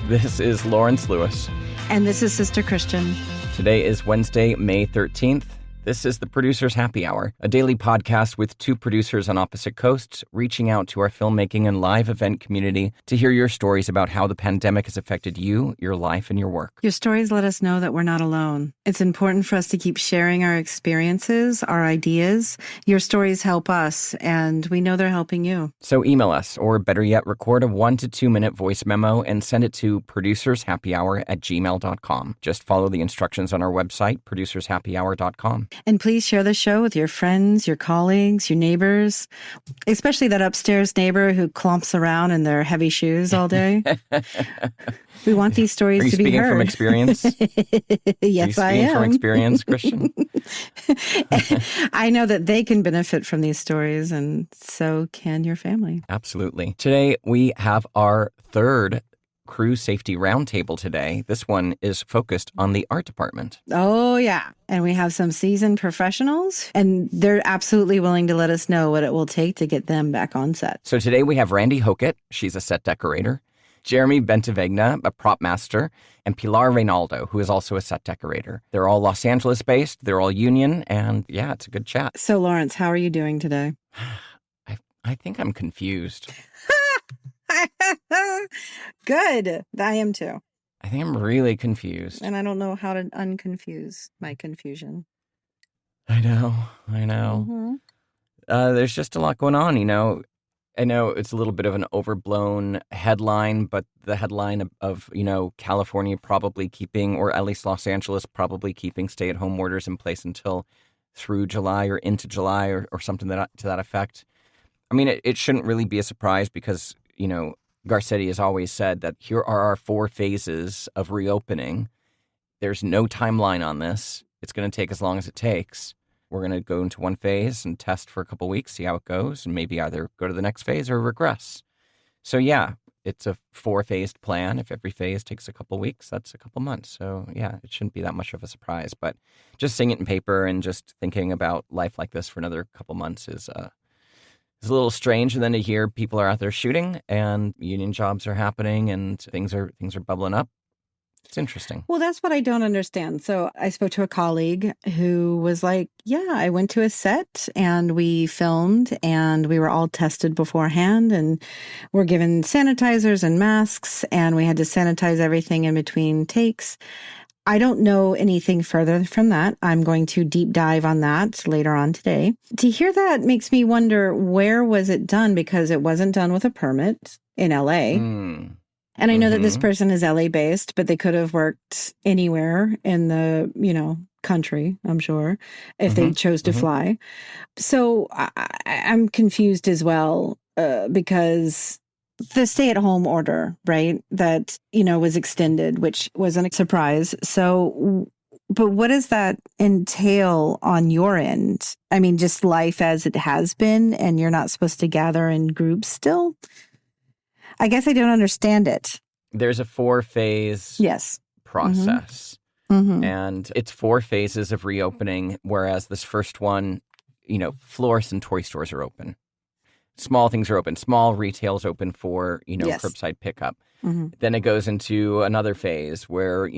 This is Lawrence Lewis. And this is Sister Christian. Today is Wednesday, May 13th. This is the Producer's Happy Hour, a daily podcast with two producers on opposite coasts reaching out to our filmmaking and live event community to hear your stories about how the pandemic has affected you, your life, and your work. Your stories let us know that we're not alone. It's important for us to keep sharing our experiences, our ideas. Your stories help us, and we know they're helping you. So email us, or better yet, record a 1 to 2 minute voice memo and send it to producershappyhour@gmail.com. Just follow the instructions on our website, producershappyhour.com. And please share the show with your friends, your colleagues, your neighbors, especially that upstairs neighbor who clomps around in their heavy shoes all day. We want these stories to be heard. Are you speaking from experience? Yes, I am. Speaking from experience, Christian? I know that they can benefit from these stories, and so can your family. Absolutely. Today, we have our third Crew Safety Roundtable today. This one is focused on the art department. Oh, yeah. And we have some seasoned professionals, and they're absolutely willing to let us know what it will take to get them back on set. So today we have Randi Hokett. She's a set decorator. Jeremy Bentivegna, a Propmaster, and Pilar Reynaldo, who is also a set decorator. They're all Los Angeles-based. They're all union. And yeah, it's a good chat. So, Lawrence, how are you doing today? I think I'm confused. Good. I am too. I think I'm really confused. And I don't know how to unconfuse my confusion. I know. Mm-hmm. There's just a lot going on, you know. I know it's a little bit of an overblown headline, but the headline of California probably keeping, or at least Los Angeles probably keeping stay-at-home orders in place until through July or into July or something to that effect. I mean, it shouldn't really be a surprise because, Garcetti has always said that here are our 4 phases of reopening. There's no timeline on this. It's going to take as long as it takes. We're going to go into one phase and test for a couple weeks, see how it goes, and maybe either go to the next phase or regress. So yeah, it's a 4-phased plan. If every phase takes a couple weeks, that's a couple months. So yeah, it shouldn't be that much of a surprise. But just seeing it in paper and just thinking about life like this for another couple months is a little strange. And then to hear people are out there shooting and union jobs are happening and things are bubbling up. It's interesting. Well, that's what I don't understand. So I spoke to a colleague who was like, yeah, I went to a set and we filmed and we were all tested beforehand and we're given sanitizers and masks and we had to sanitize everything in between takes. I don't know anything further from that. I'm going to deep dive on that later on today. To hear that makes me wonder, where was it done? Because it wasn't done with a permit in LA. And I know that this person is LA based, but they could have worked anywhere in the, country, I'm sure, if they chose to fly. So I'm confused as well because the stay-at-home order, right, that, was extended, which wasn't a surprise. So, but what does that entail on your end? I mean, just life as it has been, and you're not supposed to gather in groups still? I guess I don't understand it. There's a 4-phase process. And it's 4 phases of reopening, whereas this first one, florists and toy stores are open. Small things are open. Small retail is open for, curbside pickup. Then it goes into another phase where,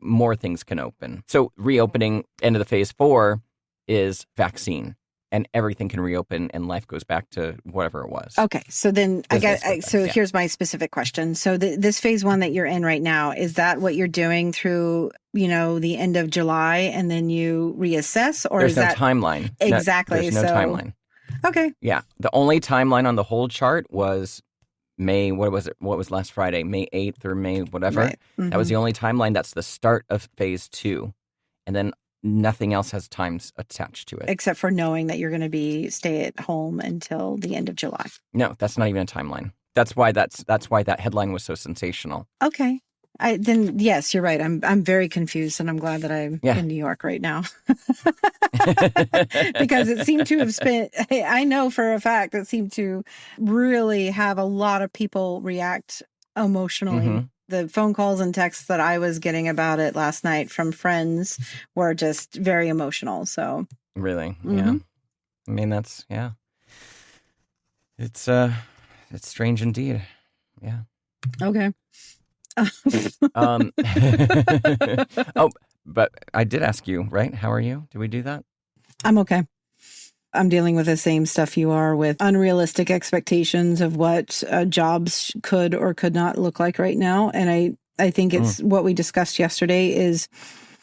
more things can open. So reopening, end of the phase 4 is vaccine. And everything can reopen and life goes back to whatever it was. Okay. So then here's my specific question. So this phase 1 that you're in right now, is that what you're doing through, the end of July and then you reassess? Or there's is no that timeline. Exactly. There's no timeline. Okay. Yeah. The only timeline on the whole chart was May, what was it? What was last Friday? May 8th or May whatever. Right. That was the only timeline. That's the start of phase 2. And then nothing else has times attached to it. Except for knowing that you're going to be stay at home until the end of July. No, that's not even a timeline. That's why that headline was so sensational. Okay. Then yes, you're right. I'm very confused, and I'm glad that I'm in New York right now. Because it seemed to have I know for a fact it seemed to really have a lot of people react emotionally. The phone calls and texts that I was getting about it last night from friends were just very emotional. So really, yeah. I mean, that's it's strange indeed. Yeah. Okay. Um, oh, but I did ask you, right? How are you? Did we do that? I'm okay. I'm dealing with the same stuff you are, with unrealistic expectations of what jobs could or could not look like right now. And I think it's what we discussed yesterday is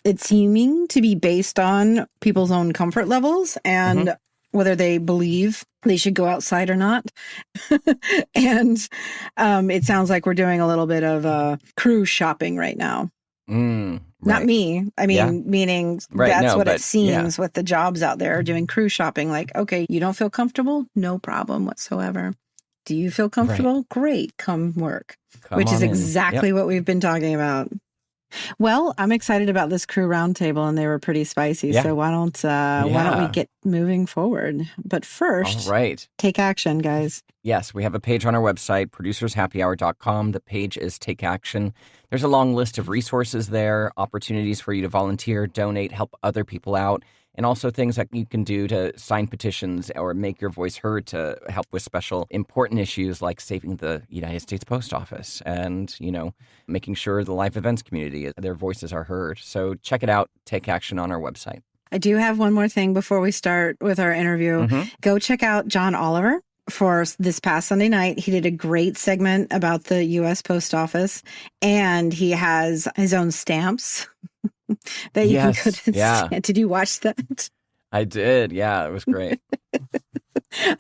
it's seeming to be based on people's own comfort levels and whether they believe they should go outside or not. And it sounds like we're doing a little bit of crew shopping right now. Right. Not me. I mean, meaning that's what it seems with the jobs out there doing crew shopping. Like, okay, you don't feel comfortable? No problem whatsoever. Do you feel comfortable? Right. Great. Come work. Come which is on in. exactly what we've been talking about. Well, I'm excited about this Crew Roundtable, and they were pretty spicy. Yeah. So why don't we get moving forward? But first, all right, take action, guys. Yes, we have a page on our website, producershappyhour.com. The page is Take Action. There's a long list of resources there, opportunities for you to volunteer, donate, help other people out, and also things that you can do to sign petitions or make your voice heard to help with special important issues like saving the United States Post Office and, making sure the live events community, their voices are heard. So check it out, Take Action on our website. I do have one more thing before we start with our interview. Go check out John Oliver. For this past Sunday night, he did a great segment about the U.S. Post Office, and he has his own stamps that you can go to. Yeah. Did you watch that? I did. Yeah, it was great.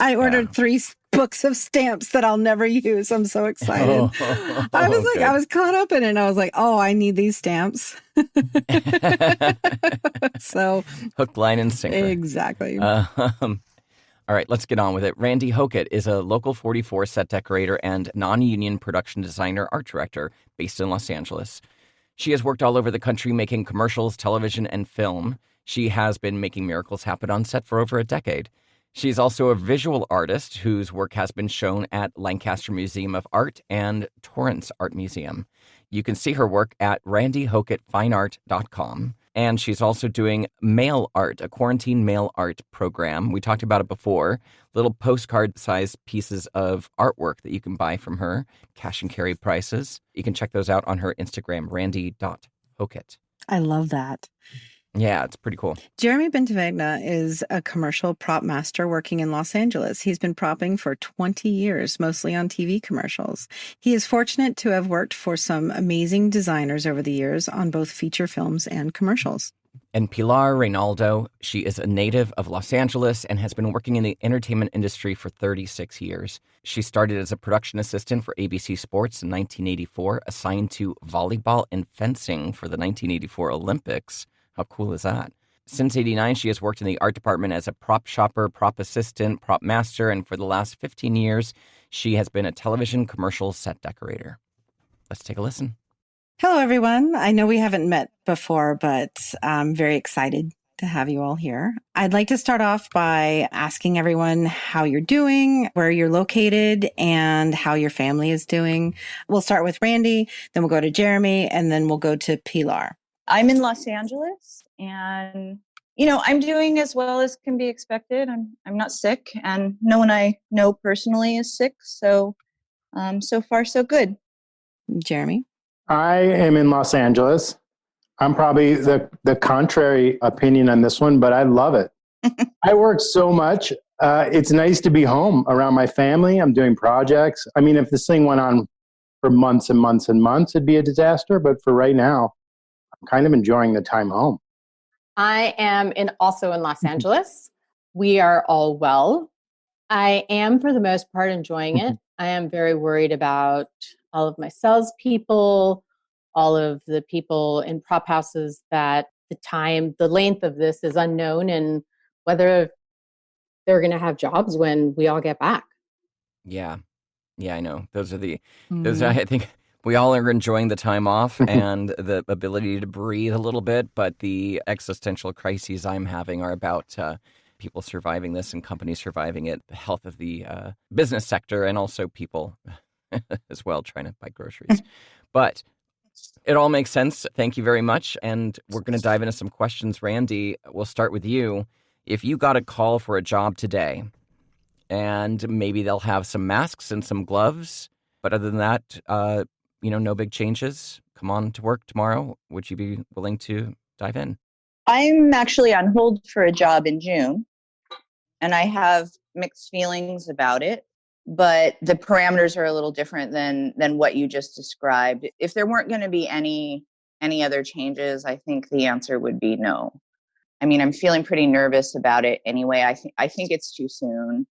I ordered 3 books of stamps that I'll never use. I'm so excited. I was caught up in it, and I was like, oh, I need these stamps. So hook, line, and sinker. Exactly. All right, let's get on with it. Randi Hokett is a Local 44 set decorator and non-union production designer art director based in Los Angeles. She has worked all over the country making commercials, television, and film. She has been making miracles happen on set for over a decade. She's also a visual artist whose work has been shown at Lancaster Museum of Art and Torrance Art Museum. You can see her work at randihokettfineart.com. And she's also doing mail art, a quarantine mail art program. We talked about it before. Little postcard-sized pieces of artwork that you can buy from her, cash and carry prices. You can check those out on her Instagram, randi.hokett. I love that. Yeah, it's pretty cool. Jeremy Bentivegna is a commercial prop master working in Los Angeles. He's been propping for 20 years, mostly on TV commercials. He is fortunate to have worked for some amazing designers over the years on both feature films and commercials. And Pilar Reynaldo, she is a native of Los Angeles and has been working in the entertainment industry for 36 years. She started as a production assistant for ABC Sports in 1984, assigned to volleyball and fencing for the 1984 Olympics. How cool is that? Since '89, she has worked in the art department as a prop shopper, prop assistant, prop master, and for the last 15 years, she has been a television commercial set decorator. Let's take a listen. Hello, everyone. I know we haven't met before, but I'm very excited to have you all here. I'd like to start off by asking everyone how you're doing, where you're located, and how your family is doing. We'll start with Randi, then we'll go to Jeremy, and then we'll go to Pilar. I'm in Los Angeles, and I'm doing as well as can be expected. I'm not sick, and no one I know personally is sick, so so far so good. Jeremy? I am in Los Angeles. I'm probably the contrary opinion on this one, but I love it. I work so much. It's nice to be home around my family. I'm doing projects. I mean, if this thing went on for months and months and months, it'd be a disaster. But for right now, I'm kind of enjoying the time home. I am also in Los Angeles. We are all well. I am, for the most part, enjoying it. I am very worried about all of my salespeople, all of the people in prop houses that the length of this is unknown, and whether they're going to have jobs when we all get back. Yeah, I know. Those are I think we all are enjoying the time off and the ability to breathe a little bit, but the existential crises I'm having are about people surviving this and companies surviving it, the health of the business sector, and also people as well trying to buy groceries. But it all makes sense. Thank you very much. And we're going to dive into some questions. Randi, we'll start with you. If you got a call for a job today, and maybe they'll have some masks and some gloves, but other than that, no big changes. Come on to work tomorrow. Would you be willing to dive in? I'm actually on hold for a job in June, and I have mixed feelings about it, but the parameters are a little different than what you just described. If there weren't going to be any other changes, I think the answer would be no. I mean, I'm feeling pretty nervous about it anyway. I think it's too soon.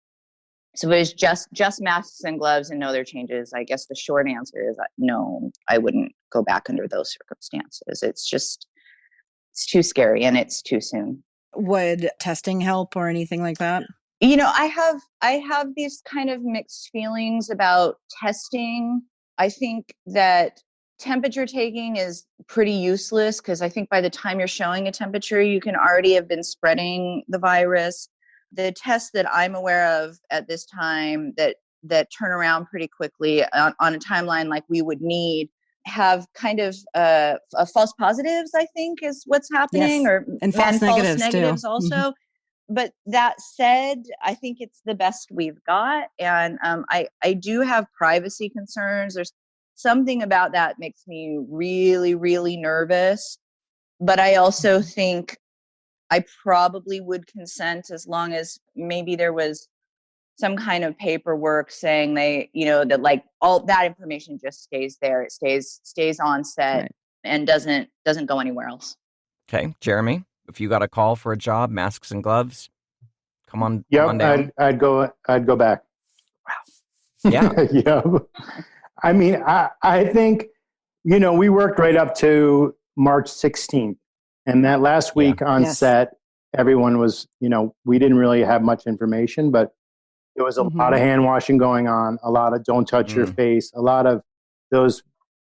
So if it was just masks and gloves and no other changes, I guess the short answer is no, I wouldn't go back under those circumstances. It's too scary and it's too soon. Would testing help or anything like that? I have these kind of mixed feelings about testing. I think that temperature taking is pretty useless because I think by the time you're showing a temperature, you can already have been spreading the virus. The tests that I'm aware of at this time that turn around pretty quickly on a timeline like we would need have kind of false positives, I think, is what's happening, yes. or and false negatives too. also. Mm-hmm. But that said, I think it's the best we've got. And I do have privacy concerns. There's something about that makes me really, really nervous. But I also think I probably would consent as long as maybe there was some kind of paperwork saying that like all that information just stays there. It stays on set, right, and doesn't go anywhere else. Okay, Jeremy, if you got a call for a job, masks and gloves, come on. Yep, come on down. I'd go back. Wow. Yeah. Yeah. I mean, I think, we worked right up to March 16th. And that last week on set, everyone was, we didn't really have much information, but there was a lot of hand washing going on, a lot of don't touch your face, a lot of those,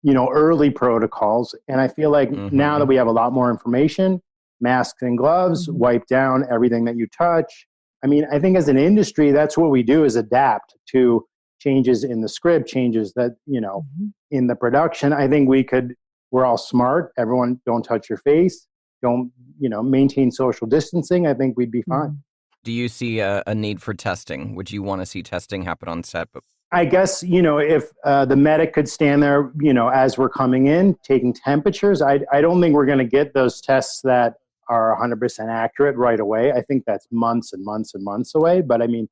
early protocols. And I feel like now that we have a lot more information, masks and gloves, wipe down everything that you touch. I mean, I think as an industry, that's what we do, is adapt to changes in the script, changes that, in the production. I think we're all smart. Everyone don't touch your face. Don't, maintain social distancing. I think we'd be fine. Do you see a need for testing? Would you want to see testing happen on set? I guess, if the medic could stand there, as we're coming in, taking temperatures, I don't think we're going to get those tests that are 100% accurate right away. I think that's months and months and months away. But I mean,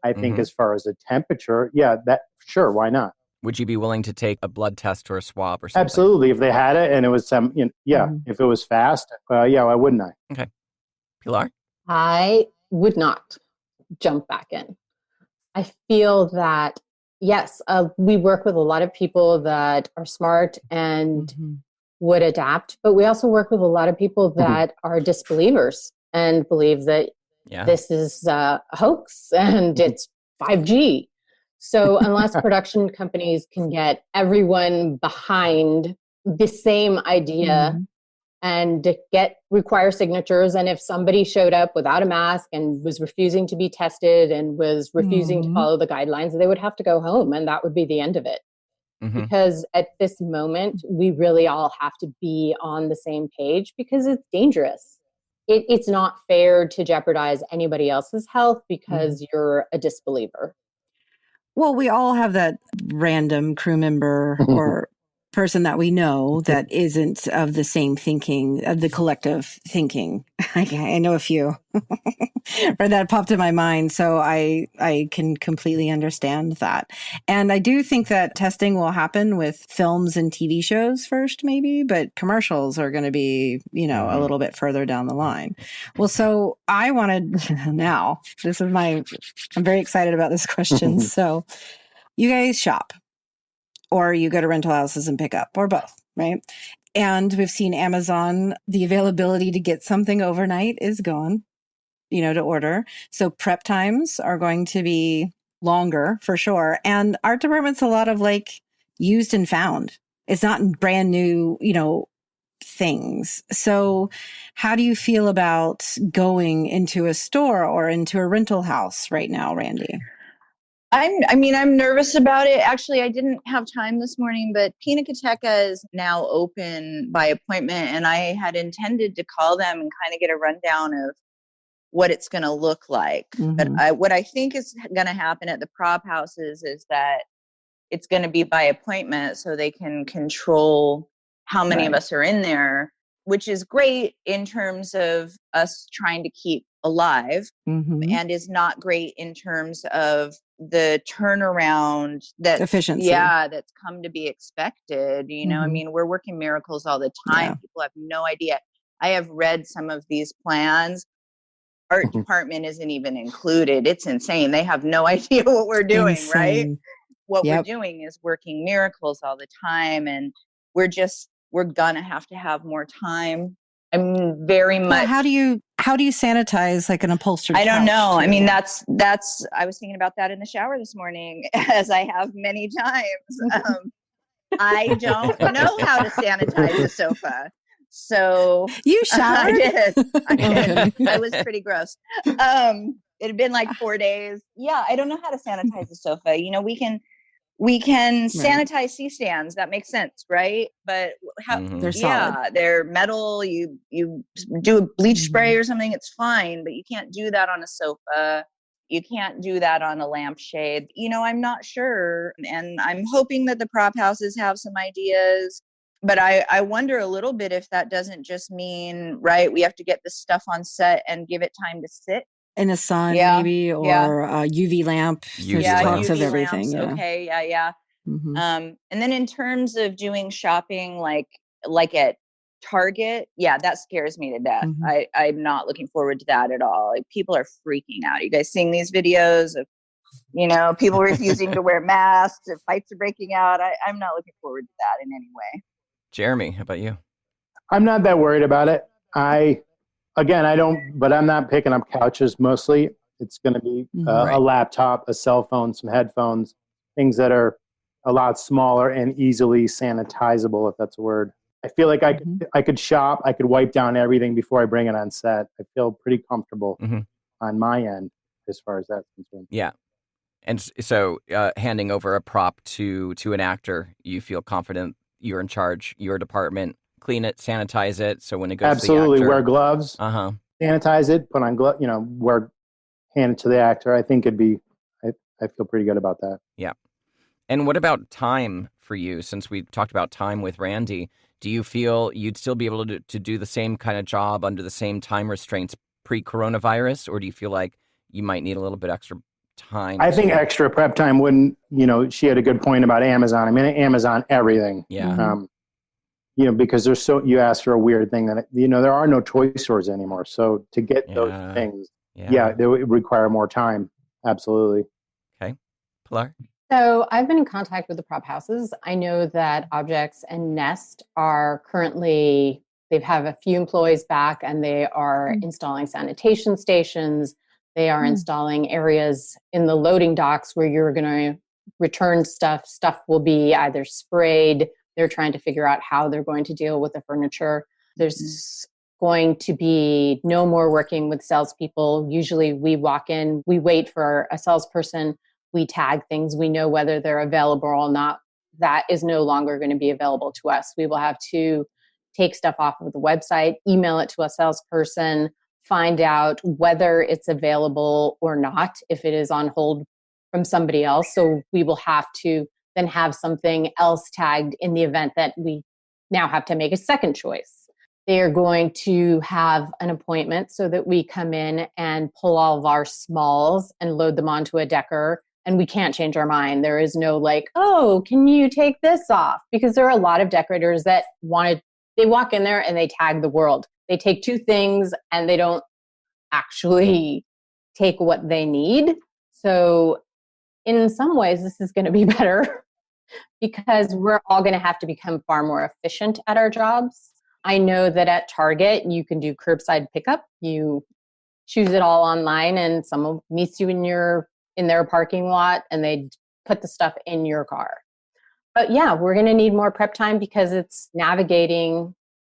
I think as far as the temperature, sure, why not? Would you be willing to take a blood test or a swab or something? Absolutely. If they had it and it was if it was fast, why wouldn't I? Okay. Pilar? I would not jump back in. I feel that, yes, we work with a lot of people that are smart and would adapt, but we also work with a lot of people that are disbelievers and believe that this is a hoax and it's 5G. So unless production companies can get everyone behind the same idea and require signatures, and if somebody showed up without a mask and was refusing to be tested and was refusing to follow the guidelines, they would have to go home, and that would be the end of it. Because at this moment, we really all have to be on the same page because it's dangerous. It's not fair to jeopardize anybody else's health because you're a disbeliever. Well, we all have that random crew member or person that we know that isn't of the same thinking, of the collective thinking. I know a few or that popped in my mind. So I can completely understand that. And I do think that testing will happen with films and TV shows first, maybe, but commercials are going to be, a little bit further down the line. Well, so I wanted now, I'm very excited about this question. So you guys shop, or you go to rental houses and pick up, or both, right? And we've seen Amazon, the availability to get something overnight is gone, to order. So prep times are going to be longer for sure. And art department's a lot of used and found. It's not brand new, things. So how do you feel about going into a store or into a rental house right now, Randi? I'm nervous about it. Actually, I didn't have time this morning, but Pinacoteca is now open by appointment, and I had intended to call them and kind of get a rundown of what it's going to look like. But what I think is going to happen at the prop houses is that it's going to be by appointment, so they can control how many of us are in there, which is great in terms of us trying to keep alive, and is not great in terms of the turnaround efficiency. That's come to be expected. You know, I mean, we're working miracles all the time. People have no idea. I have read some of these plans. Art department isn't even included. It's insane. They have no idea what we're doing, right? What we're doing is working miracles all the time, and we're gonna have to have more time. I'm very much. Well, how do you sanitize like an upholstered couch? I don't know. I mean, that's. I was thinking about that in the shower this morning, as I have many times. I don't know how to sanitize a sofa. So you showered? I did. I was pretty gross. It had been like 4 days. Yeah, I don't know how to sanitize a sofa. You know, we can sanitize C-stands. That makes sense, right? But how? They're solid. They're metal. You do a bleach spray or something, it's fine. But you can't do that on a sofa. You can't do that on a lampshade. You know, I'm not sure, and I'm hoping that the prop houses have some ideas. But I wonder a little bit if that doesn't just mean, right, we have to get this stuff on set and give it time to sit. In the sun, maybe, or a UV lamp. There's talks of everything. Lamps, okay, and then in terms of doing shopping, like at Target, that scares me to death. I'm not looking forward to that at all. Like, people are freaking out. You guys seeing these videos of, you know, people refusing to wear masks, if fights are breaking out? I'm not looking forward to that in any way. Jeremy, how about you? I'm not that worried about it. I don't, but I'm not picking up couches mostly. It's going to be a laptop, a cell phone, some headphones, things that are a lot smaller and easily sanitizable, if that's a word. I feel like I could shop, I could wipe down everything before I bring it on set. I feel pretty comfortable on my end as far as that's concerned. Yeah. And so handing over a prop to an actor, you feel confident you're in charge, your department, clean it, sanitize it. So when it goes to the actor, wear gloves, sanitize it, put on gloves, hand it to the actor. I think I feel pretty good about that. Yeah. And what about time for you? Since we talked about time with Randi, do you feel you'd still be able to do the same kind of job under the same time restraints pre-coronavirus? Or do you feel like you might need a little bit extra time? I think extra prep time wouldn't, she had a good point about Amazon. I mean, Amazon everything. Yeah. Because you asked for a weird thing that, there are no toy stores anymore. So to get those things, they would require more time. Absolutely. Okay. Pilar? So I've been in contact with the prop houses. I know that Objects and Nest are currently, they have a few employees back, and they are installing sanitation stations. They are installing areas in the loading docks where you're going to return stuff. Stuff will be either sprayed. They're trying to figure out how they're going to deal with the furniture. There's going to be no more working with salespeople. Usually we walk in, we wait for a salesperson, we tag things, we know whether they're available or not. That is no longer going to be available to us. We will have to take stuff off of the website, email it to a salesperson, find out whether it's available or not, if it is on hold from somebody else. So we will have to then have something else tagged in the event that we now have to make a second choice. They are going to have an appointment so that we come in and pull all of our smalls and load them onto a decker. And we can't change our mind. There is no oh, can you take this off? Because there are a lot of decorators that they walk in there and they tag the world. They take two things and they don't actually take what they need. So in some ways, this is going to be better because we're all going to have to become far more efficient at our jobs. I know that at Target, you can do curbside pickup. You choose it all online and someone meets you in their parking lot and they put the stuff in your car. But yeah, we're going to need more prep time because it's navigating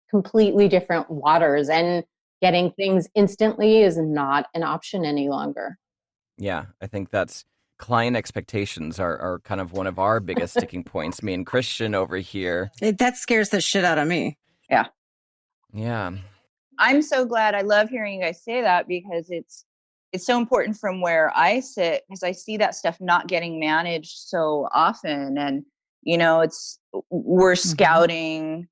completely different waters, and getting things instantly is not an option any longer. Yeah, I think that's client expectations are kind of one of our biggest sticking points. Me and Christian over here. That scares the shit out of me. Yeah. Yeah. I'm so glad. I love hearing you guys say that because it's it's so important from where I sit, because I see that stuff not getting managed so often. And, we're scouting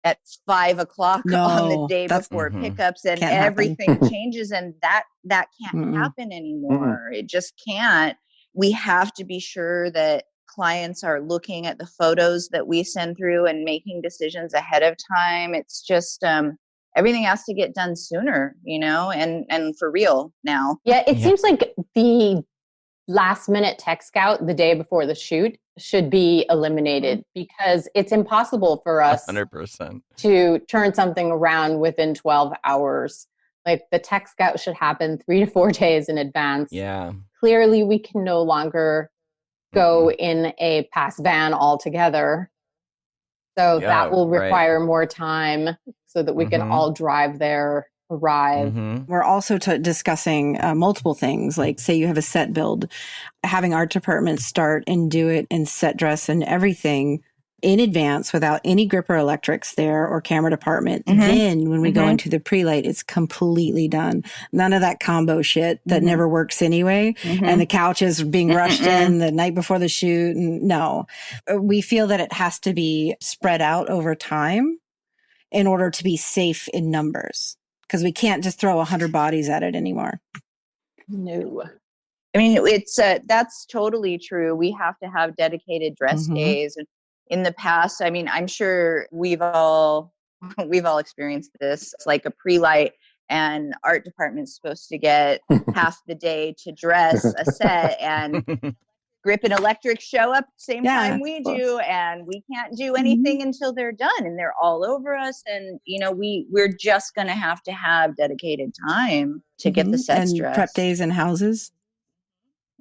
at 5 o'clock on the No, day that's before pickups, and can't happen. everything changes, and that can't happen anymore. It just can't. We have to be sure that clients are looking at the photos that we send through and making decisions ahead of time. It's just everything has to get done sooner, and for real now. Yeah, it seems like the last minute tech scout the day before the shoot should be eliminated, because it's impossible for us 100% to turn something around within 12 hours. Like, the tech scout should happen 3 to 4 days in advance. Yeah. Clearly, we can no longer go in a pass van altogether. So that will require more time so that we can all drive there, arrive. We're also discussing multiple things, like say you have a set build, having art departments start and do it in set dress and everything in advance without any gripper electrics there or camera department. Then when we go into the pre-light, it's completely done. None of that combo shit that never works anyway. And the couches being rushed in the night before the shoot. And no, we feel that it has to be spread out over time in order to be safe in numbers, because we can't just throw 100 bodies at it anymore. No. I mean, it's that's totally true. We have to have dedicated dress days. And in the past, I mean, I'm sure we've all experienced this. It's like a pre-light, and art department's supposed to get half the day to dress a set, and grip and electric show up same time we do, and we can't do anything until they're done, and they're all over us. And we're just gonna have to have dedicated time to get the sets and dressed. prep days in houses.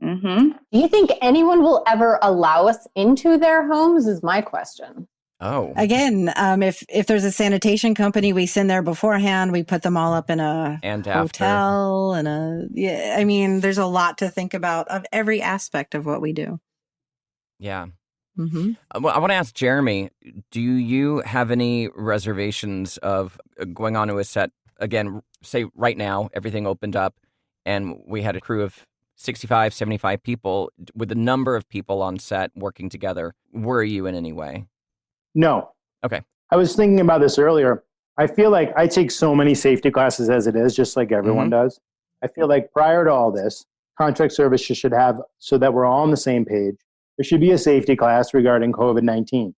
Do you think anyone will ever allow us into their homes, is my question. Oh, again, if there's a sanitation company, we send there beforehand. We put them all up in a hotel I mean, there's a lot to think about of every aspect of what we do. Yeah. Well, I want to ask Jeremy, do you have any reservations of going onto a set again, say right now, everything opened up and we had a crew of 65, 75 people with a number of people on set working together? Worry you in any way? No. Okay. I was thinking about this earlier. I feel like I take so many safety classes as it is, just like everyone does. I feel like prior to all this, contract services should have, so that we're all on the same page, there should be a safety class regarding COVID-19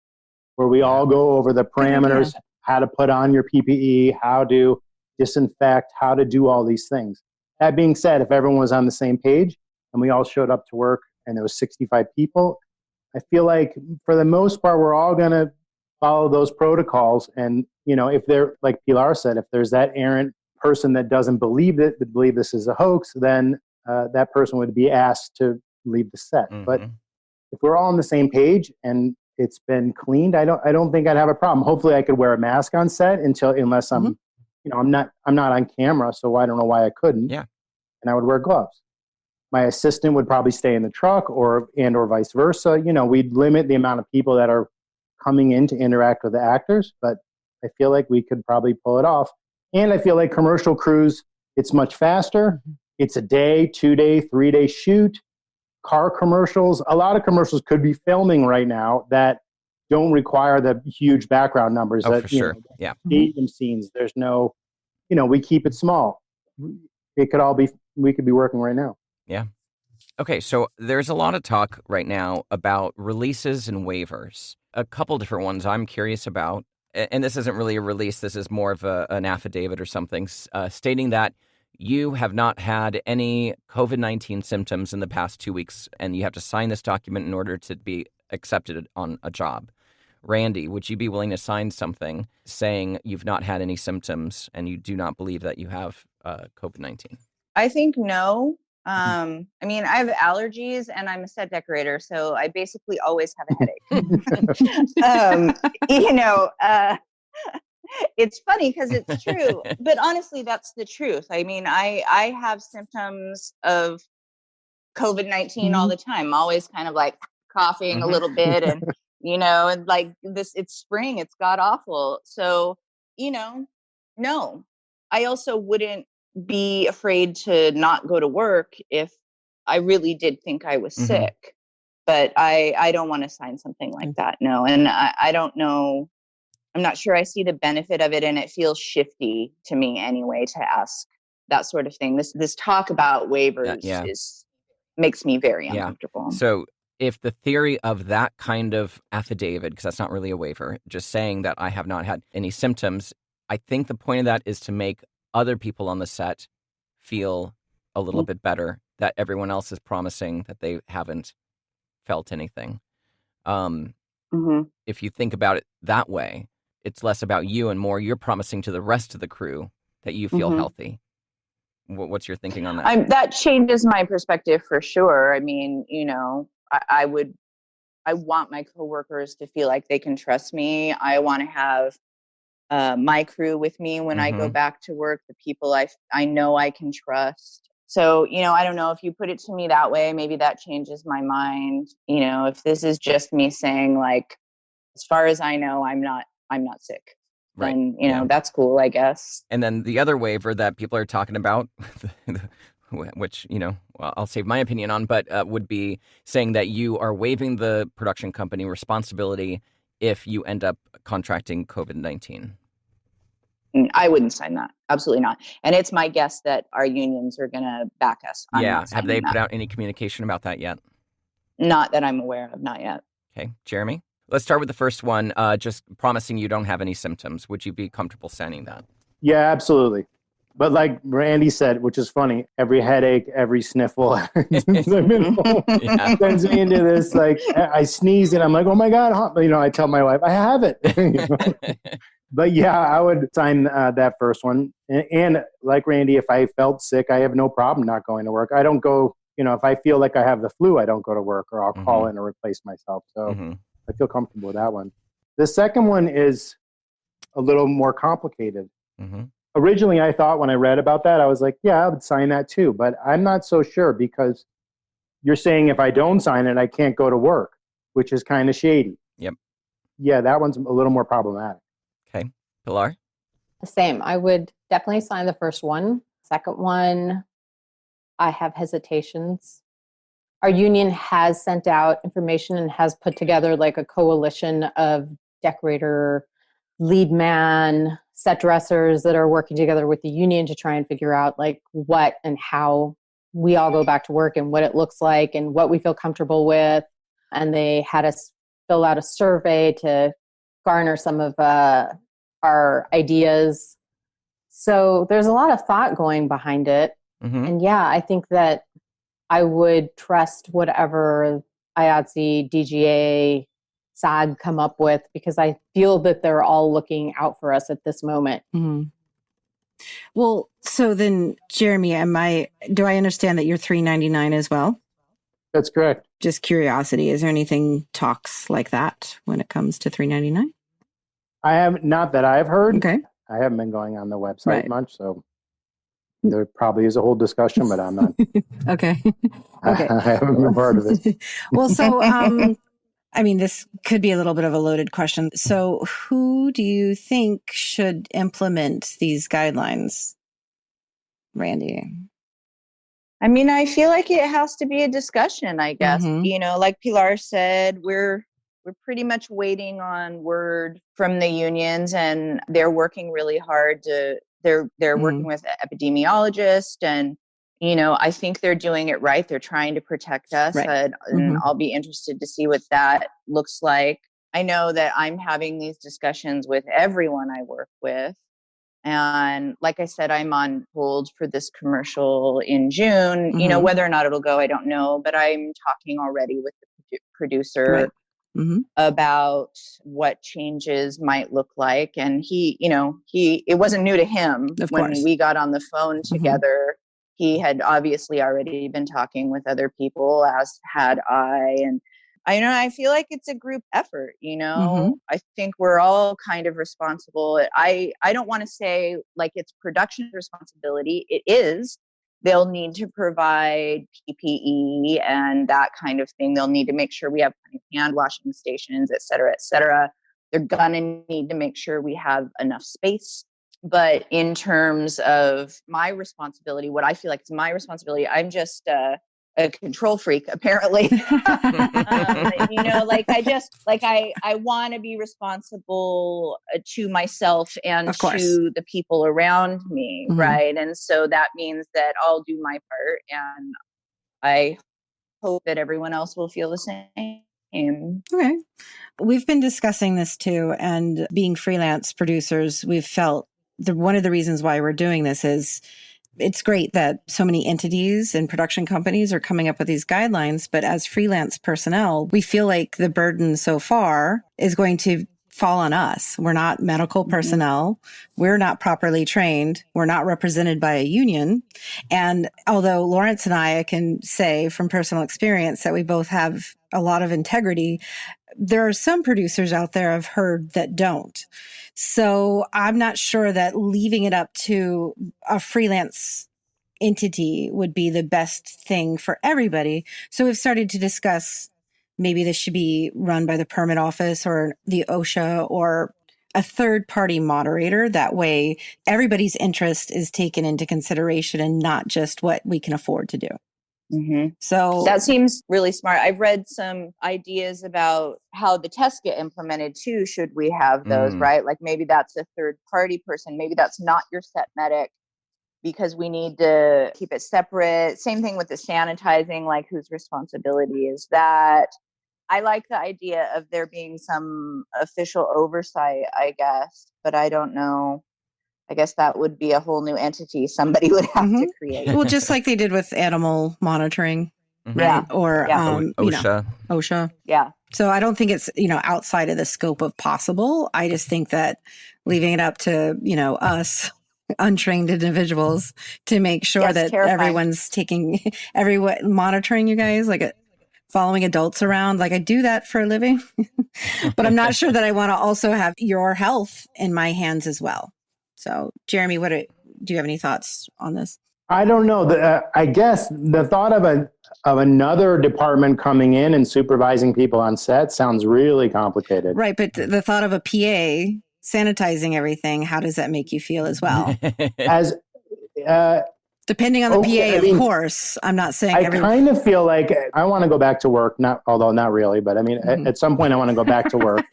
where we all go over the parameters, how to put on your PPE, how to disinfect, how to do all these things. That being said, if everyone was on the same page and we all showed up to work and there was 65 people, I feel like for the most part, we're all going to follow those protocols. And, if they're, like Pilar said, if there's that errant person that doesn't believe this is a hoax, then that person would be asked to leave the set. But if we're all on the same page and it's been cleaned, I don't think I'd have a problem. Hopefully I could wear a mask on set unless I'm, I'm not on camera, so I don't know why I couldn't. Yeah. And I would wear gloves. My assistant would probably stay in the truck or vice versa. We'd limit the amount of people that are coming in to interact with the actors, but I feel like we could probably pull it off. And I feel like commercial crews, it's much faster. It's a day, 2-day, 3-day shoot. Car commercials, a lot of commercials could be filming right now that don't require the huge background numbers. For sure. Yeah. Stadium scenes, there's no, we keep it small. We could be working right now. Yeah. Okay, so there's a lot of talk right now about releases and waivers. A couple different ones I'm curious about, and this isn't really a release, this is more of an affidavit or something, stating that you have not had any COVID-19 symptoms in the past 2 weeks, and you have to sign this document in order to be accepted on a job. Randi, would you be willing to sign something saying you've not had any symptoms and you do not believe that you have COVID-19? I think no. I mean, I have allergies and I'm a set decorator, so I basically always have a headache. It's funny because it's true, but honestly, that's the truth. I mean, I have symptoms of COVID-19 all the time. I'm always kind of like coughing a little bit and, and like this, it's spring, it's god awful. So, no, I also wouldn't be afraid to not go to work if I really did think I was sick. But I don't want to sign something like that. No. And I don't know. I'm not sure I see the benefit of it. And it feels shifty to me anyway to ask that sort of thing. This talk about waivers makes me very uncomfortable. So if the theory of that kind of affidavit, because that's not really a waiver, just saying that I have not had any symptoms, I think the point of that is to make other people on the set feel a little bit better that everyone else is promising that they haven't felt anything. If you think about it that way, it's less about you and more you're promising to the rest of the crew that you feel healthy. What's your thinking on that? That changes my perspective for sure. I mean, I want my coworkers to feel like they can trust me. I want to have my crew with me when I go back to work, the people I know I can trust. So, I don't know if you put it to me that way, maybe that changes my mind. If this is just me saying like, as far as I know, I'm not sick. Right. And, that's cool, I guess. And then the other waiver that people are talking about, which, I'll save my opinion on, but would be saying that you are waiving the production company responsibility if you end up contracting COVID-19. I wouldn't sign that. Absolutely not. And it's my guess that our unions are going to back us. Have they put out any communication about that yet? Not that I'm aware of. Not yet. Okay. Jeremy? Let's start with the first one, just promising you don't have any symptoms. Would you be comfortable signing that? Yeah, absolutely. But like Randi said, which is funny, every headache, every sniffle sends me into this, like I sneeze and I'm like, oh my God, I tell my wife, I have it. But yeah, I would sign that first one. And like Randi, if I felt sick, I have no problem not going to work. I don't go, if I feel like I have the flu, I don't go to work or I'll call in or replace myself. So I feel comfortable with that one. The second one is a little more complicated. Originally, I thought when I read about that, I was like, yeah, I would sign that too. But I'm not so sure because you're saying if I don't sign it, I can't go to work, which is kind of shady. Yep. Yeah, that one's a little more problematic. Okay. Pilar? The same. I would definitely sign the first one. Second one, I have hesitations. Our union has sent out information and has put together like a coalition of decorator, lead man, set dressers that are working together with the union to try and figure out like what and how we all go back to work and what it looks like and what we feel comfortable with. And they had us fill out a survey to garner some of our ideas. So there's a lot of thought going behind it. And yeah, I think that I would trust whatever IATSE, DGA, SAG come up with because I feel that they're all looking out for us at this moment. Well, so then, Jeremy, do I understand that you're $3.99 as well? That's correct. Just curiosity, is there anything talks like that when it comes to $3.99? I have not that I've heard. Okay. I haven't been going on the website much, so there probably is a whole discussion, but I'm not. Okay. I haven't been part of it. Well, so this could be a little bit of a loaded question. So who do you think should implement these guidelines, Randi? I feel like it has to be a discussion, I guess. Like Pilar said, we're pretty much waiting on word from the unions and they're working really hard they're working with epidemiologists and, I think they're doing it right. They're trying to protect us and I'll be interested to see what that looks like. I know that I'm having these discussions with everyone I work with. And like I said, I'm on hold for this commercial in June. Whether or not it'll go, I don't know, but I'm talking already with the producer about what changes might look like. And it wasn't new to him when we got on the phone together. He had obviously already been talking with other people, as had I. And I feel like it's a group effort, I think we're all kind of responsible. I don't want to say like it's production responsibility. It is. They'll need to provide PPE and that kind of thing. They'll need to make sure we have hand washing stations, et cetera, et cetera. They're going to need to make sure we have enough space But in terms of my responsibility, what I feel like is my responsibility, I'm just a control freak, apparently. I want to be responsible to myself and to the people around me, right? And so that means that I'll do my part, and I hope that everyone else will feel the same. Okay. We've been discussing this too, and being freelance producers, we've felt one of the reasons why we're doing this is it's great that so many entities and production companies are coming up with these guidelines, but as freelance personnel, we feel like the burden so far is going to fall on us. We're not medical personnel. We're not properly trained. We're not represented by a union. And although Lawrence and I can say from personal experience that we both have a lot of integrity, there are some producers out there I've heard that don't. So I'm not sure that leaving it up to a freelance entity would be the best thing for everybody. So we've started to discuss maybe this should be run by the permit office or the OSHA or a third party moderator. That way everybody's interest is taken into consideration and not just what we can afford to do. So that seems really smart. I've read some ideas about how the tests get implemented too. Should we have those, right? Like maybe that's a third party person. Maybe that's not your set medic because we need to keep it separate. Same thing with the sanitizing, like whose responsibility is that? I like the idea of there being some official oversight, I guess, but I don't know. I guess that would be a whole new entity somebody would have to create. Well, just like they did with animal monitoring, right? Or OSHA. OSHA. Yeah. So I don't think it's, outside of the scope of possible. I just think that leaving it up to, us untrained individuals to make sure that everyone's monitoring you guys, like following adults around. Like I do that for a living, but I'm not sure that I want to also have your health in my hands as well. So, Jeremy, do you have any thoughts on this? I don't know. I guess the thought of another department coming in and supervising people on set sounds really complicated. Right, but the thought of a PA sanitizing everything, how does that make you feel as well? Depending on the PA, of course. I'm not saying I kind of feel like I want to go back to work, although not really, but I mean, at some point I want to go back to work.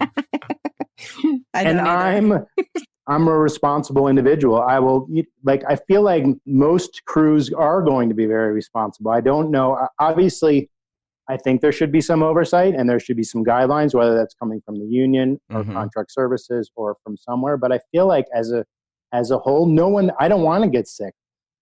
I'm a responsible individual. I feel like most crews are going to be very responsible. I don't know. Obviously, I think there should be some oversight and there should be some guidelines, whether that's coming from the union or contract services or from somewhere. But I feel like as a whole, I don't want to get sick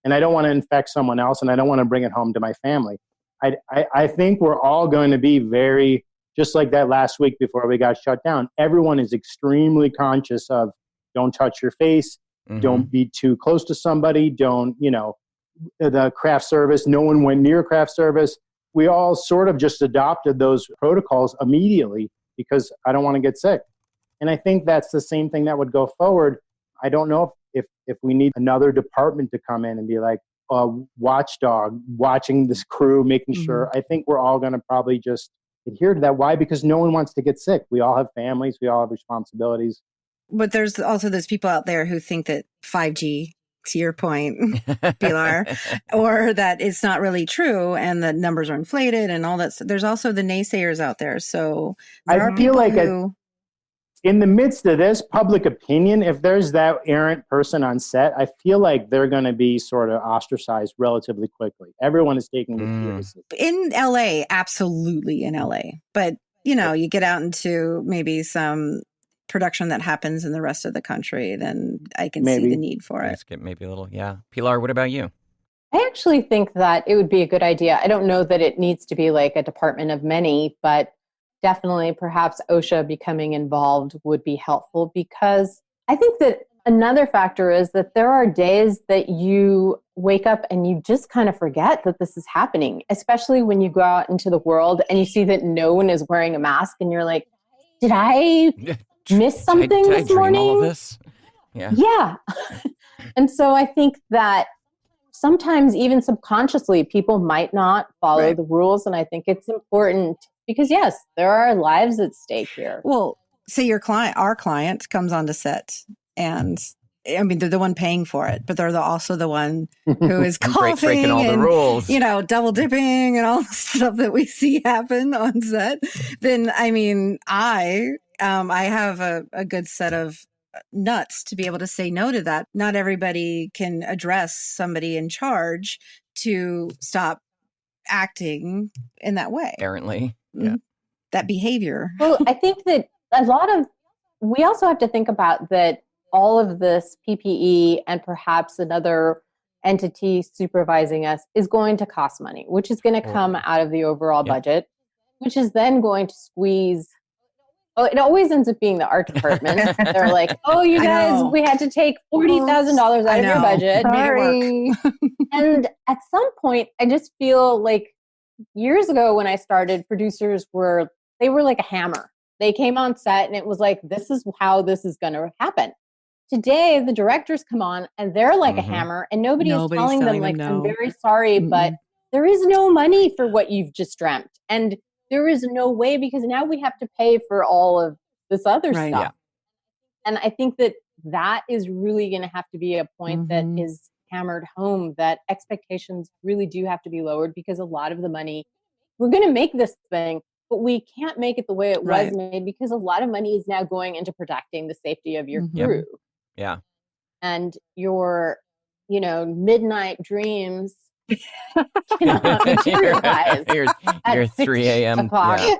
and I don't want to infect someone else and I don't want to bring it home to my family. I think we're all going to be very, just like that last week before we got shut down. Everyone is extremely conscious of don't touch your face, don't be too close to somebody, the craft service, no one went near craft service. We all sort of just adopted those protocols immediately because I don't want to get sick. And I think that's the same thing that would go forward. I don't know if we need another department to come in and be like a watchdog, watching this crew, making sure. I think we're all going to probably just adhere to that. Why? Because no one wants to get sick. We all have families. We all have responsibilities. But there's also those people out there who think that 5G, to your point, Pilar, or that it's not really true and the numbers are inflated and all that. There's also the naysayers out there. So I feel like in the midst of this public opinion, if there's that errant person on set, I feel like they're going to be sort of ostracized relatively quickly. Everyone is taking it seriously. In LA, absolutely in LA. But, you get out into maybe some production that happens in the rest of the country, then I can see the need for it. Maybe a little, yeah. Pilar, what about you? I actually think that it would be a good idea. I don't know that it needs to be like a department of many, but definitely perhaps OSHA becoming involved would be helpful because I think that another factor is that there are days that you wake up and you just kind of forget that this is happening, especially when you go out into the world and you see that no one is wearing a mask and you're like, did I miss something did I this dream morning? All of this? Yeah. And so I think that sometimes even subconsciously people might not follow the rules. And I think it's important because yes, there are lives at stake here. Well, say our client comes onto set and I mean, they're the one paying for it, but they're also the one who is coughing breaking all the rules, double dipping and all the stuff that we see happen on set. Then, I mean, I have a good set of nuts to be able to say no to that. Not everybody can address somebody in charge to stop acting in that way. Apparently, yeah. That behavior. Well, I think that we also have to think about that all of this PPE and perhaps another entity supervising us is going to cost money, which is going to come out of the overall budget, which is then going to squeeze. Oh, it always ends up being the art department. They're like, "Oh, you guys, we had to take $40,000 out of your budget. Sorry." And at some point, I just feel like years ago when I started, producers were like a hammer. They came on set and it was like, "This is how this is going to happen." Today, the directors come on and they're like a hammer, and nobody's telling them like, no. "I'm very sorry, but there is no money for what you've just dreamt." And there is no way, because now we have to pay for all of this other stuff. Yeah. And I think that is really going to have to be a point that is hammered home, that expectations really do have to be lowered, because a lot of the money, we're going to make this thing, but we can't make it the way it was made, because a lot of money is now going into protecting the safety of your crew. Yeah. And your, midnight dreams cannot materialize your 3 a.m.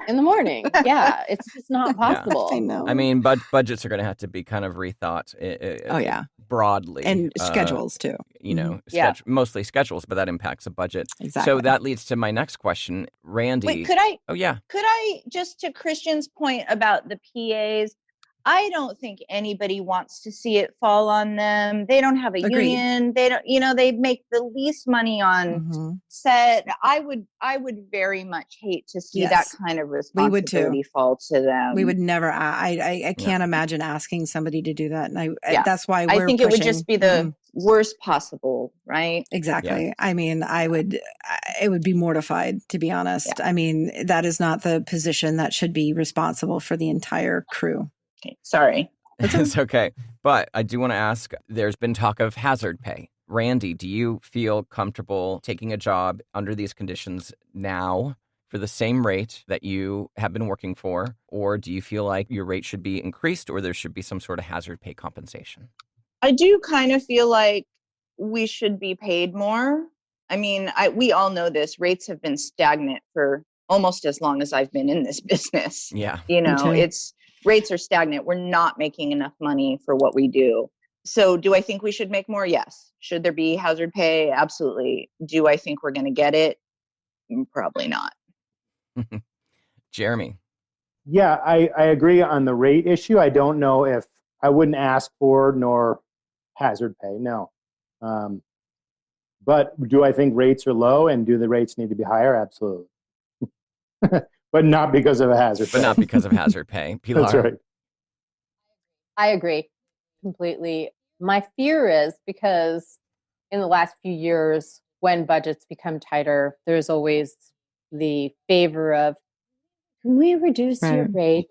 in the morning. Yeah, it's just not possible. I know. I mean, budgets are going to have to be kind of rethought. Broadly, and schedules too. Mostly schedules, but that impacts the budget. Exactly. So that leads to my next question, Randi. Wait, could I? Oh yeah. Could I, just to Christian's point about the PAs? I don't think anybody wants to see it fall on them. They don't have a union. They don't, they make the least money on set. I would very much hate to see that kind of responsibility fall to them. We would never. I can't imagine asking somebody to do that. And that's why I think it would just be the worst possible, right? Exactly. Yeah. I mean, it would be mortified, to be honest. Yeah. I mean, that is not the position that should be responsible for the entire crew. Okay, sorry. It's okay. But I do want to ask, there's been talk of hazard pay. Randi, do you feel comfortable taking a job under these conditions now for the same rate that you have been working for? Or do you feel like your rate should be increased, or there should be some sort of hazard pay compensation? I do kind of feel like we should be paid more. I mean, we all know this. Rates have been stagnant for almost as long as I've been in this business. Yeah. Rates are stagnant. We're not making enough money for what we do. So do I think we should make more? Yes. Should there be hazard pay? Absolutely. Do I think we're going to get it? Probably not. Jeremy. Yeah, I agree on the rate issue. I don't know if I wouldn't ask for nor hazard pay. No. But do I think rates are low, and do the rates need to be higher? Absolutely. But not because of a hazard pay. But not because of hazard pay. Pilar. That's right. I agree completely. My fear is, because in the last few years, when budgets become tighter, there's always the favor of, can we reduce your rate?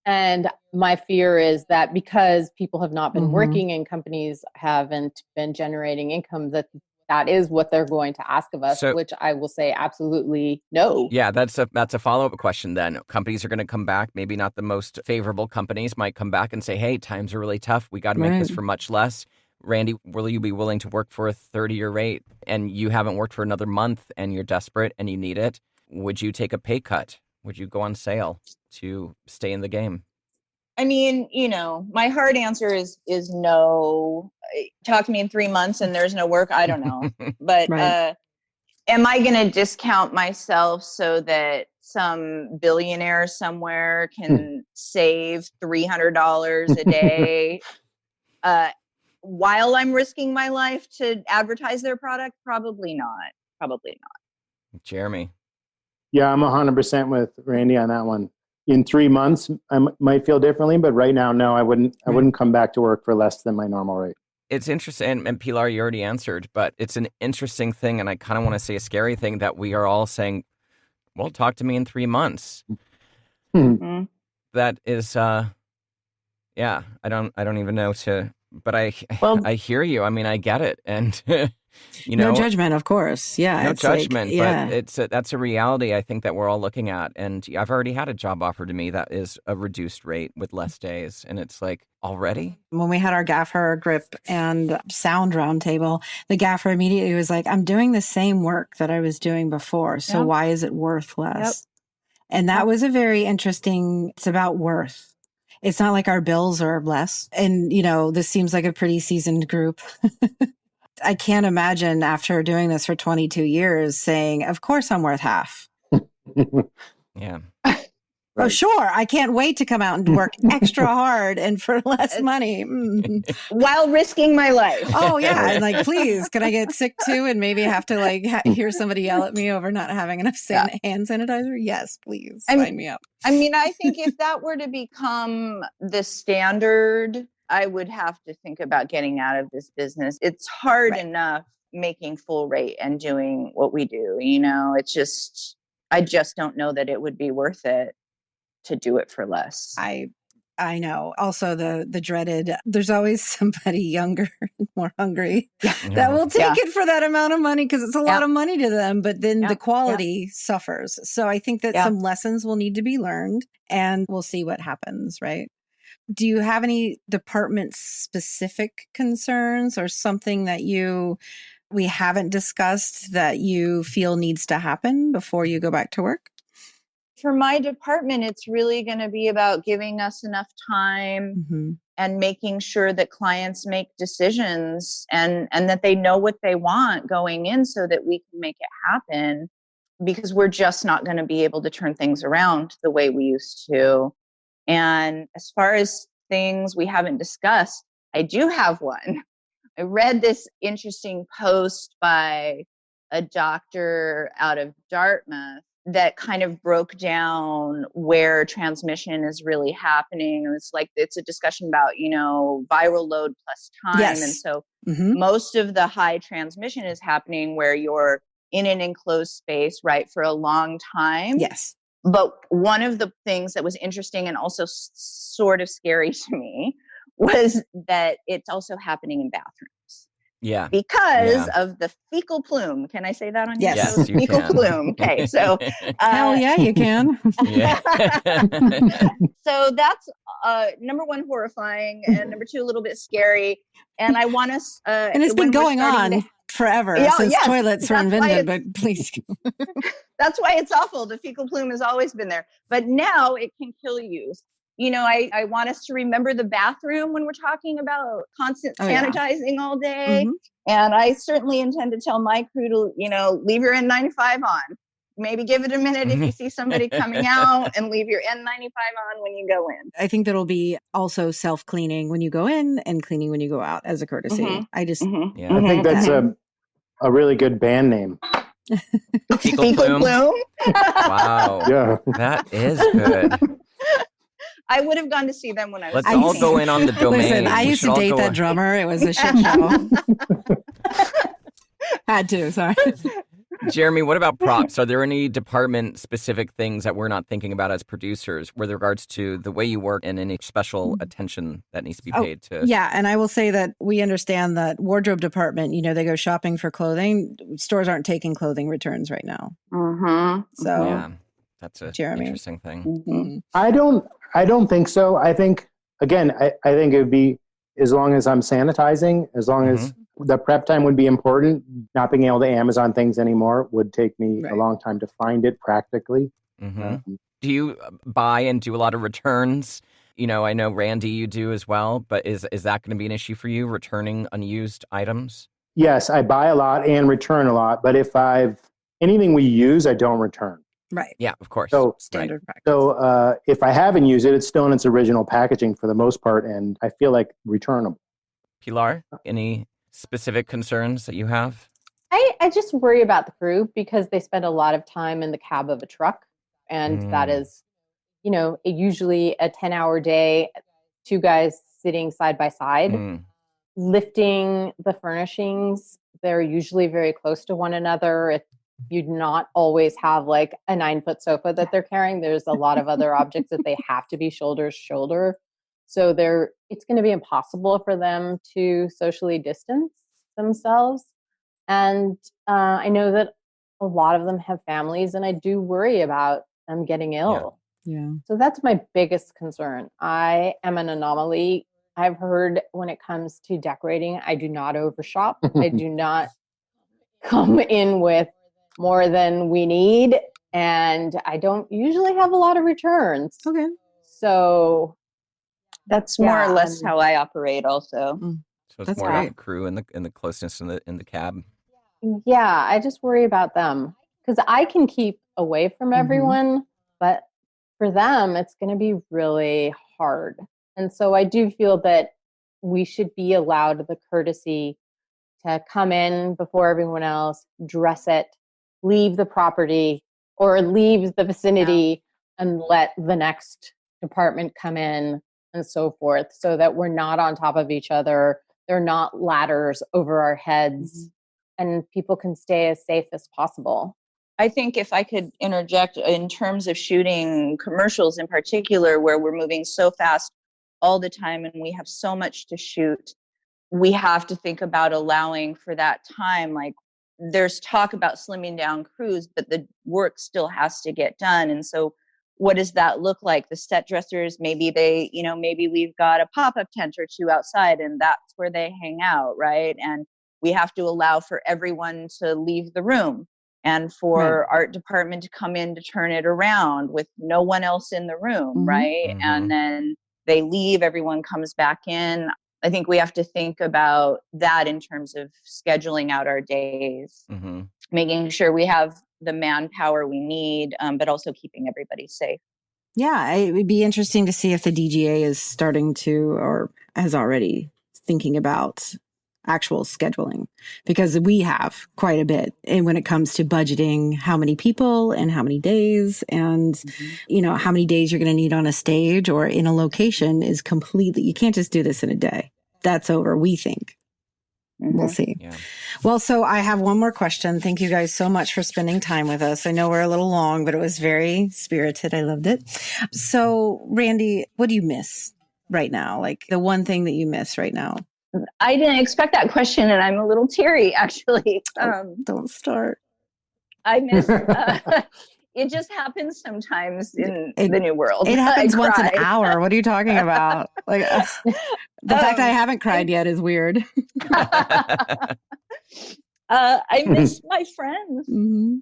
And my fear is that because people have not been working and companies haven't been generating income, that is what they're going to ask of us, which I will say absolutely no. Yeah, that's a follow-up question then. Companies are going to come back, maybe not the most favorable companies might come back and say, hey, times are really tough. We got to make this for much less. Randi, will you be willing to work for a 30-year rate, and you haven't worked for another month and you're desperate and you need it? Would you take a pay cut? Would you go on sale to stay in the game? I mean, my hard answer is no. Talk to me in 3 months and there's no work. I don't know. But am I going to discount myself so that some billionaire somewhere can save $300 a day while I'm risking my life to advertise their product? Probably not. Jeremy. Yeah, I'm 100% with Randi on that one. In 3 months, I might feel differently, but right now, no, I wouldn't come back to work for less than my normal rate. It's interesting, and Pilar, you already answered, but it's an interesting thing, and I kind of want to say a scary thing, that we are all saying, well, talk to me in 3 months. That is, I don't even know but Well, I hear you. I mean, I get it. And, no judgment, of course. Yeah. no it's like, judgment, yeah. but that's a reality I think that we're all looking at. And I've already had a job offer to me that is a reduced rate with less days. And it's like, already? When we had our gaffer grip and sound roundtable, the gaffer immediately was like, I'm doing the same work that I was doing before. So why is it worth less? Yep. And that was a very interesting, it's about worth. It's not like our bills are less. And, this seems like a pretty seasoned group. I can't imagine after doing this for 22 years saying, of course I'm worth half. Yeah. Oh, sure. I can't wait to come out and work extra hard and for less money. While risking my life. Oh, yeah. And like, please, can I get sick too? And maybe have to hear somebody yell at me over not having enough hand sanitizer? Yes, please. Sign me up. I mean, I think if that were to become the standard, I would have to think about getting out of this business. It's hard enough making full rate and doing what we do. I just don't know that it would be worth it to do it for less. I know. Also, the dreaded, there's always somebody younger, more hungry that will take it for that amount of money because it's a lot of money to them, but then the quality suffers. So I think that some lessons will need to be learned and we'll see what happens, right? Do you have any department specific concerns or something that we haven't discussed that you feel needs to happen before you go back to work? For my department, it's really going to be about giving us enough time and making sure that clients make decisions and that they know what they want going in so that we can make it happen, because we're just not going to be able to turn things around the way we used to. And as far as things we haven't discussed, I do have one. I read this interesting post by a doctor out of Dartmouth that kind of broke down where transmission is really happening. It's a discussion about, viral load plus time. Yes. And so most of the high transmission is happening where you're in an enclosed space, right, for a long time. Yes. But one of the things that was interesting and also sort of scary to me was that it's also happening in bathrooms. Yeah. Because of the fecal plume. Can I say that on your show? Yes, you fecal can. plume. Okay, so hell yeah, you can. So that's number one, horrifying, and number two, a little bit scary. And I want us. And it's been going on forever since toilets were invented. But please, that's why it's awful. The fecal plume has always been there, but now it can kill you. I want us to remember the bathroom when we're talking about constant sanitizing all day. And I certainly intend to tell my crew to, leave your N95 on. Maybe give it a minute if you see somebody coming out and leave your N95 on when you go in. I think that'll be also self-cleaning when you go in and cleaning when you go out as a courtesy. I just, I think that's a really good band name. Fecal plume. Wow. Yeah. That is good. I would have gone to see them when I was. Let's all go in on the domain. Listen, I used to date that drummer. It was a shit show. Had to, sorry. Jeremy, what about props? Are there any department-specific things that we're not thinking about as producers with regards to the way you work and any special attention that needs to be paid to? Yeah, and I will say that we understand that wardrobe department, they go shopping for clothing. Stores aren't taking clothing returns right now. So, yeah, that's a Jeremy. Interesting thing. I don't think so. I think, again, I think it would be, as long as I'm sanitizing, as long as the prep time would be important. Not being able to Amazon things anymore would take me a long time to find it practically. Do you buy and do a lot of returns? I know, Randi, you do as well, but is that going to be an issue for you, returning unused items? Yes, I buy a lot and return a lot, but if anything we use, I don't return. Right. Yeah, of course. So standard practice. So if I haven't used it, it's still in its original packaging for the most part, and I feel like returnable. Pilar, any specific concerns that you have? I just worry about the crew because they spend a lot of time in the cab of a truck, and that is, usually a 10-hour day, two guys sitting side by side, lifting the furnishings. They're usually very close to one another. You do not always have like a 9-foot sofa that they're carrying. There's a lot of other objects that they have to be shoulder to shoulder. So there it's going to be impossible for them to socially distance themselves. And I know that a lot of them have families, and I do worry about them getting ill. Yeah. So that's my biggest concern. I am an anomaly. I've heard when it comes to decorating, I do not overshop. I do not come in with more than we need. And I don't usually have a lot of returns. Okay. So that's more or less how I operate also. So it's more about the crew and the closeness in the cab. Yeah, I just worry about them because I can keep away from everyone, but for them, it's going to be really hard. And so I do feel that we should be allowed the courtesy to come in before everyone else, dress it, leave the property or leave the vicinity and let the next department come in and so forth, so that we're not on top of each other. They're not ladders over our heads and people can stay as safe as possible. I think if I could interject in terms of shooting commercials in particular, where we're moving so fast all the time and we have so much to shoot, we have to think about allowing for that time. Like there's talk about slimming down crews, but the work still has to get done. And so what does that look like? The set dressers, maybe maybe we've got a pop-up tent or two outside and that's where they hang out, right? And we have to allow for everyone to leave the room and for art department to come in to turn it around with no one else in the room, right? And then they leave, everyone comes back in. I think we have to think about that in terms of scheduling out our days, making sure we have the manpower we need, but also keeping everybody safe. Yeah, it would be interesting to see if the DGA is starting to or has already thinking about actual scheduling, because we have quite a bit. And when it comes to budgeting how many people and how many days and, how many days you're going to need on a stage or in a location is completely, you can't just do this in a day. That's over, we think. We'll see. Yeah. Well, so I have one more question. Thank you guys so much for spending time with us. I know we're a little long, but it was very spirited. I loved it. So, Randi, what do you miss right now? Like the one thing that you miss right now? I didn't expect that question, and I'm a little teary, actually. Don't start. I miss... it just happens sometimes in the new world. It happens once an hour. What are you talking about? Like the fact I haven't cried yet is weird. I miss my friends,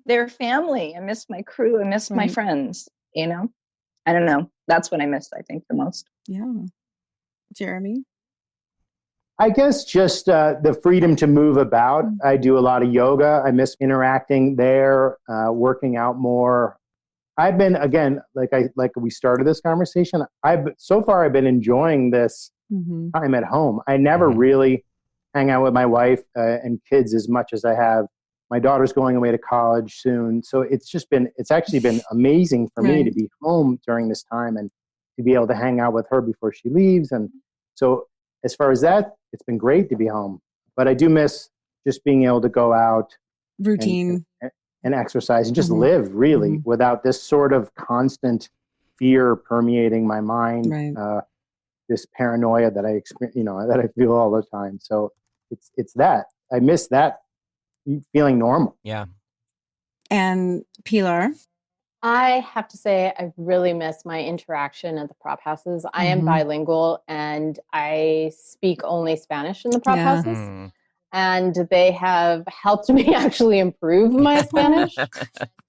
their family. I miss my crew. I miss my friends. I don't know. That's what I miss, I think, the most. Yeah. Jeremy? I guess just the freedom to move about. I do a lot of yoga. I miss interacting there, working out more. I've been, again, like we started this conversation, I've been enjoying this time at home. I never really hang out with my wife and kids as much as I have. My daughter's going away to college soon. So it's actually been amazing for me to be home during this time and to be able to hang out with her before she leaves. And so as far as that, it's been great to be home, but I do miss just being able to go out, routine, and exercise and just live really without this sort of constant fear permeating my mind, this paranoia that I experience, that I feel all the time. So it's that I miss that feeling normal. Yeah. And Pilar? I have to say, I really miss my interaction at the prop houses. I am bilingual and I speak only Spanish in the prop houses. And they have helped me actually improve my Spanish.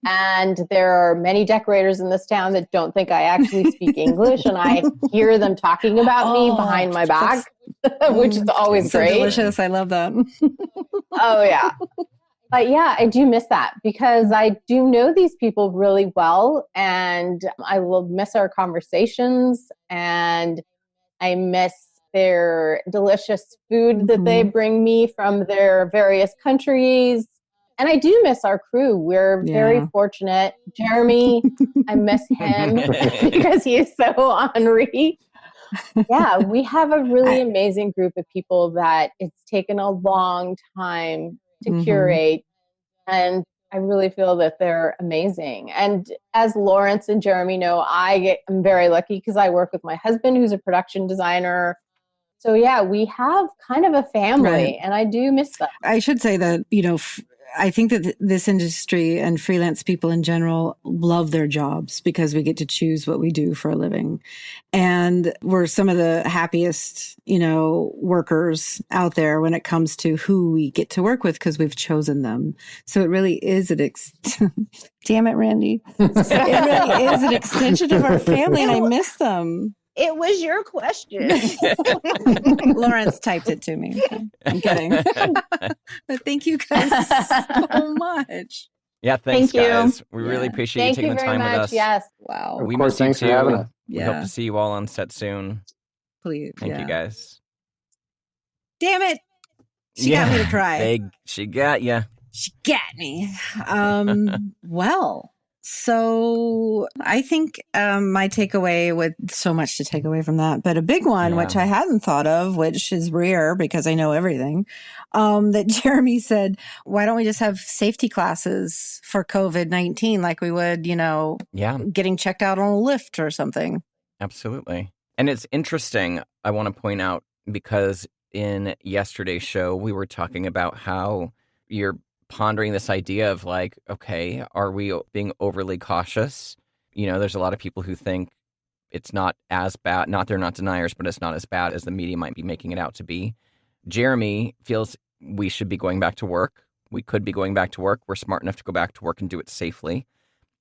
And there are many decorators in this town that don't think I actually speak English. And I hear them talking about me behind my back, which is always great. Delicious. I love that. Oh, yeah. But yeah, I do miss that because I do know these people really well and I will miss our conversations and I miss their delicious food that they bring me from their various countries. And I do miss our crew. We're very fortunate. Jeremy, I miss him because he is so ornery. Yeah, we have a really amazing group of people that it's taken a long time to curate. And I really feel that they're amazing. And as Lawrence and Jeremy know, I'm very lucky because I work with my husband, who's a production designer. So yeah, we have kind of a family, Right. and I do miss them. I should say that, I think that this industry and freelance people in general love their jobs because we get to choose what we do for a living. And we're some of the happiest, workers out there when it comes to who we get to work with because we've chosen them. So it really is damn it, Randi. It really is an extension of our family, and I miss them. It was your question. Lawrence typed it to me. I'm kidding. But thank you guys so much. Yeah, thanks, Thank you. guys. We really appreciate you taking the time with us. Yes. Wow. We Of course, miss you thanks for too. having us. We hope to see you all on set soon. Please. Thank you, guys. Damn it. She got me to cry. She got you. She got me. Well, so I think my takeaway, with so much to take away from that, but a big one, which I hadn't thought of, which is rare because I know everything, that Jeremy said, why don't we just have safety classes for COVID-19 like we would, getting checked out on a lift or something? Absolutely. And it's interesting, I want to point out, because in yesterday's show, we were talking about how you're pondering this idea of like, okay, are we being overly cautious? There's a lot of people who think it's not as bad. They're not deniers, but it's not as bad as the media might be making it out to be. Jeremy feels we should be going back to work. We could be going back to work. We're smart enough to go back to work and do it safely.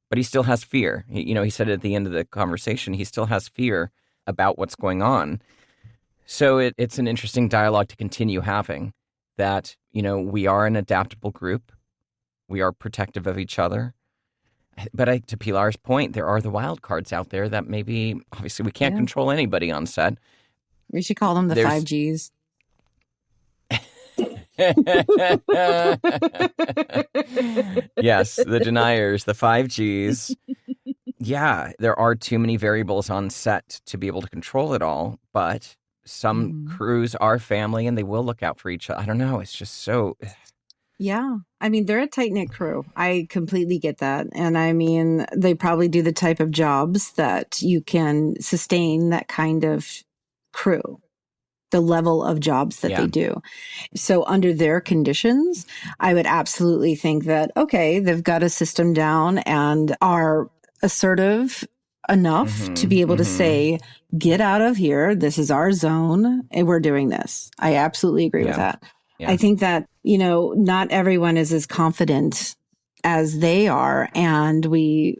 But he still has fear. He said at the end of the conversation, he still has fear about what's going on. So it's an interesting dialogue to continue having. That, we are an adaptable group. We are protective of each other. But to Pilar's point, there are the wild cards out there that maybe, obviously, we can't control anybody on set. We should call them the 5Gs. Yes, the deniers, the 5Gs. Yeah, there are too many variables on set to be able to control it all, but some crews are family and they will look out for each other. I don't know. It's just so... Yeah. I mean, they're a tight-knit crew. I completely get that. And I mean, they probably do the type of jobs that you can sustain that kind of crew, the level of jobs that they do. So under their conditions, I would absolutely think that, okay, they've got a system down and are assertive enough to be able to say, get out of here. This is our zone and we're doing this. I absolutely agree with that. Yeah. I think that, not everyone is as confident as they are. And we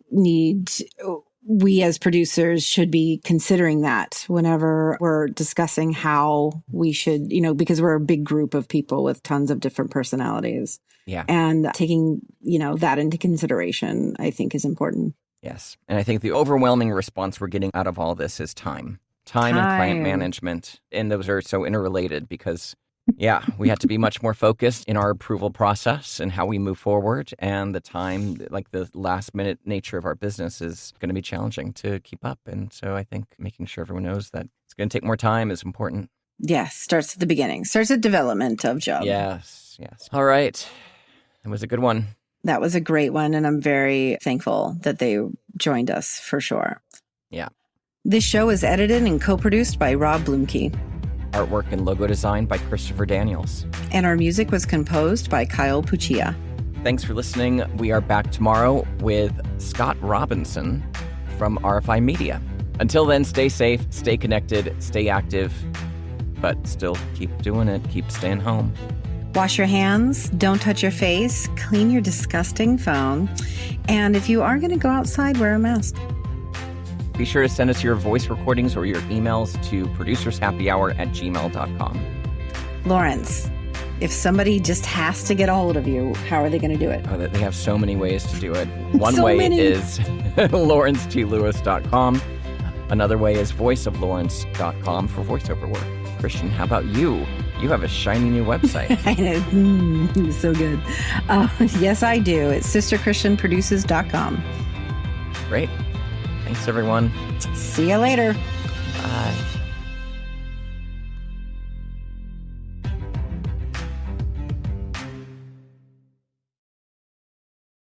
as producers should be considering that whenever we're discussing how we should, because we're a big group of people with tons of different personalities. Yeah. And taking, that into consideration, I think is important. Yes. And I think the overwhelming response we're getting out of all this is time and client management. And those are so interrelated because, we have to be much more focused in our approval process and how we move forward. And the time, like the last minute nature of our business is going to be challenging to keep up. And so I think making sure everyone knows that it's going to take more time is important. Yes. Starts at the beginning. Starts at development of job. Yes. All right. It was a good one. That was a great one, and I'm very thankful that they joined us for sure. Yeah. This show is edited and co-produced by Rob Blumke. Artwork and logo design by Christopher Daniels. And our music was composed by Kyle Puccia. Thanks for listening. We are back tomorrow with Scott Robinson from RFI Media. Until then, stay safe, stay connected, stay active, but still keep doing it. Keep staying home. Wash your hands, don't touch your face, clean your disgusting phone, and if you are going to go outside, wear a mask. Be sure to send us your voice recordings or your emails to producershappyhour@gmail.com. Lawrence, if somebody just has to get a hold of you, how are they going to do it? Oh, they have so many ways to do it. One way is lawrencetLewis.com. Another way is voiceoflawrence.com for voiceover work. Christian, how about you? You have a shiny new website. I know. So good. Yes, I do. It's sisterchristianproduces.com. Great. Thanks, everyone. See you later.